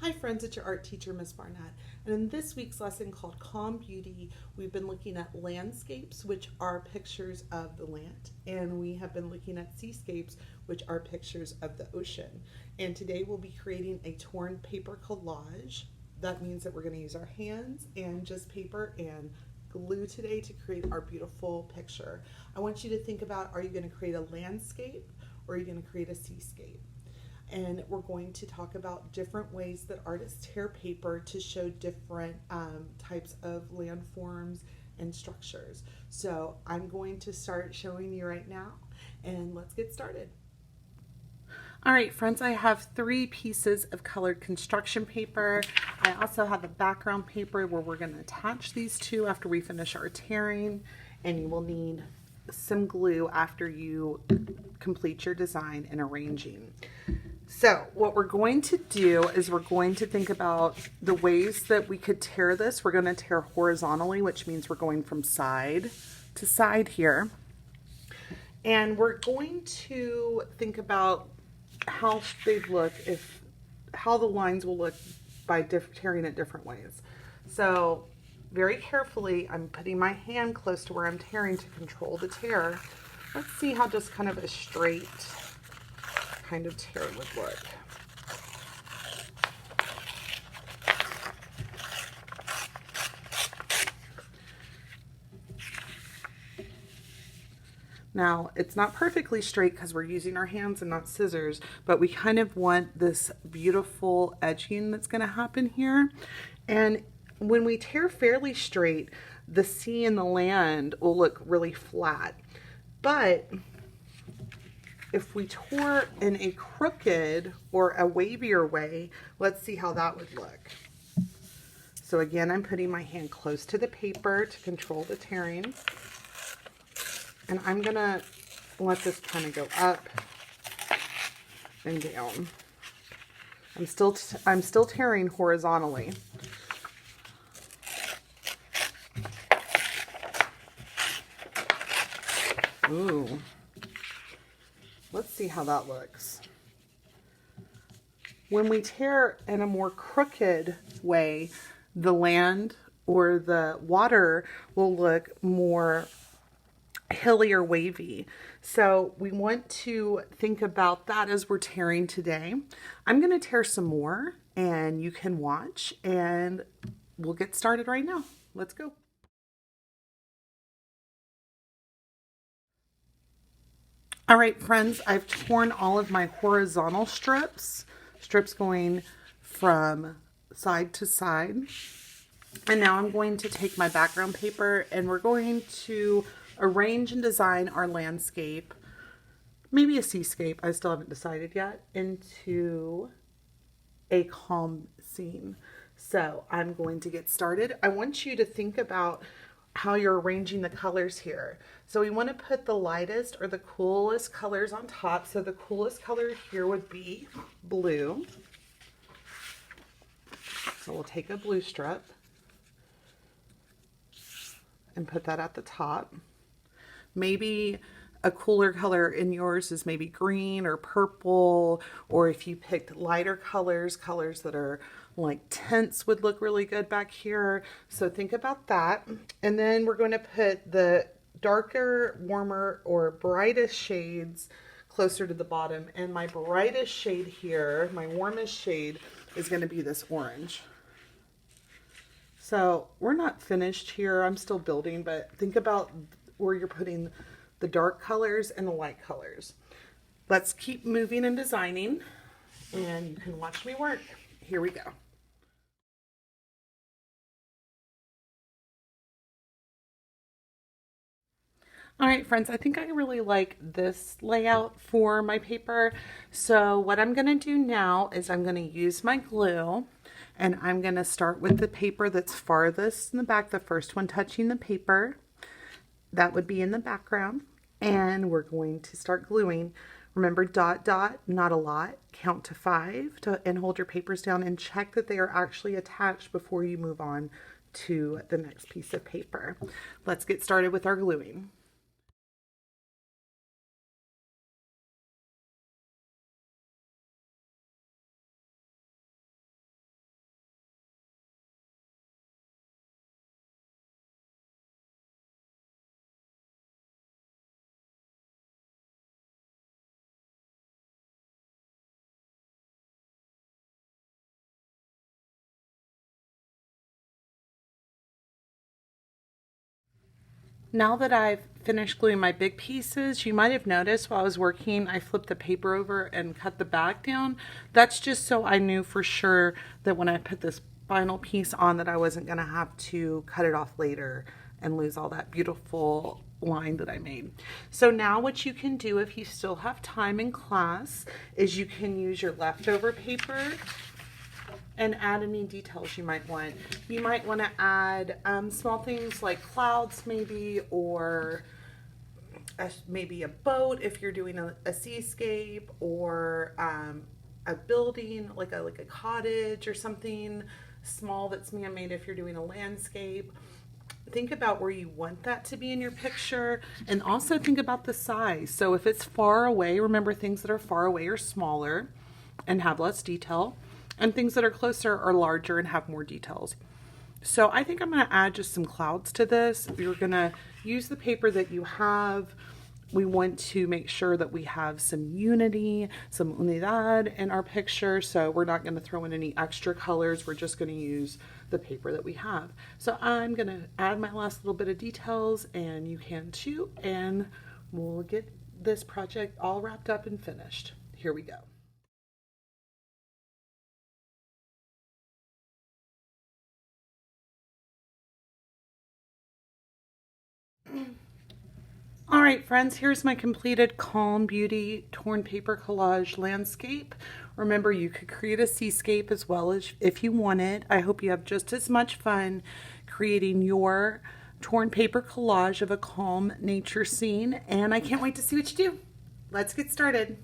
Hi friends, it's your art teacher, Miss Barnett. And in this week's lesson called Calm Beauty, we've been looking at landscapes, which are pictures of the land. And we have been looking at seascapes, which are pictures of the ocean. And today we'll be creating a torn paper collage. That means that we're going to use our hands and just paper and glue today to create our beautiful picture. I want you to think about, are you going to create a landscape or are you going to create a seascape? And we're going to talk about different ways that artists tear paper to show different types of landforms and structures. So I'm going to start showing you right now, and let's get started. All right, friends, I have 3 pieces of colored construction paper. I also have a background paper where we're going to attach these two after we finish our tearing, and you will need some glue after you complete your design and arranging. So what we're going to do is we're going to think about the ways that we could tear this. We're going to tear horizontally, which means we're going from side to side here. And we're going to think about how they look, how the lines will look by tearing it different ways. So very carefully, I'm putting my hand close to where I'm tearing to control the tear. Let's see how just kind of a straight kind of tear would look. Now, it's not perfectly straight because we're using our hands and not scissors, but we kind of want this beautiful edging that's going to happen here. And when we tear fairly straight, the sea and the land will look really flat. But if we tore in a crooked or a wavier way, let's see how that would look. So again, I'm putting my hand close to the paper to control the tearing. And I'm gonna let this kind of go up and down. I'm still tearing horizontally. Ooh. Let's see how that looks. When we tear in a more crooked way, the land or the water will look more hilly or wavy. So we want to think about that as we're tearing today. I'm going to tear some more and you can watch, and we'll get started right now. Let's go. All right, friends, I've torn all of my horizontal strips going from side to side. And now I'm going to take my background paper and we're going to arrange and design our landscape, maybe a seascape, I still haven't decided yet, into a calm scene. So I'm going to get started. I want you to think about how you're arranging the colors here. So we want to put the lightest or the coolest colors on top. So the coolest color here would be blue. So we'll take a blue strip and put that at the top. Maybe a cooler color in yours is maybe green or purple, or if you picked lighter colors that are like tints would look really good back here. So think about that. And then we're going to put the darker, warmer, or brightest shades closer to the bottom. And my brightest shade here, my warmest shade, is going to be this orange. So we're not finished here. I'm still building, but think about where you're putting the dark colors and the light colors. Let's keep moving and designing, and you can watch me work. Here we go. All right, friends, I think I really like this layout for my paper. So what I'm going to do now is I'm going to use my glue, and I'm going to start with the paper that's farthest in the back, the first one touching the paper. That would be in the background. And we're going to start gluing. Remember, dot, dot, not a lot. Count to 5 and hold your papers down and check that they are actually attached before you move on to the next piece of paper. Let's get started with our gluing. Now that I've finished gluing my big pieces, you might have noticed while I was working, I flipped the paper over and cut the back down. That's just so I knew for sure that when I put this final piece on that I wasn't gonna have to cut it off later and lose all that beautiful line that I made. So now what you can do if you still have time in class is you can use your leftover paper and add any details you might want. You might want to add small things like clouds maybe, or maybe a boat if you're doing a seascape, or a building like a cottage or something small that's man-made if you're doing a landscape. Think about where you want that to be in your picture, and also think about the size. So if it's far away, remember things that are far away are smaller and have less detail, and things that are closer are larger and have more details. So I think I'm going to add just some clouds to this. You're going to use the paper that you have. We want to make sure that we have some unity, some unidad in our picture. So we're not going to throw in any extra colors. We're just going to use the paper that we have. So I'm going to add my last little bit of details, and you can too, and we'll get this project all wrapped up and finished. Here we go. All right, friends, here's my completed Calm Beauty torn paper collage landscape. Remember, you could create a seascape as well as if you wanted. I hope you have just as much fun creating your torn paper collage of a calm nature scene, and I can't wait to see what you do. Let's get started.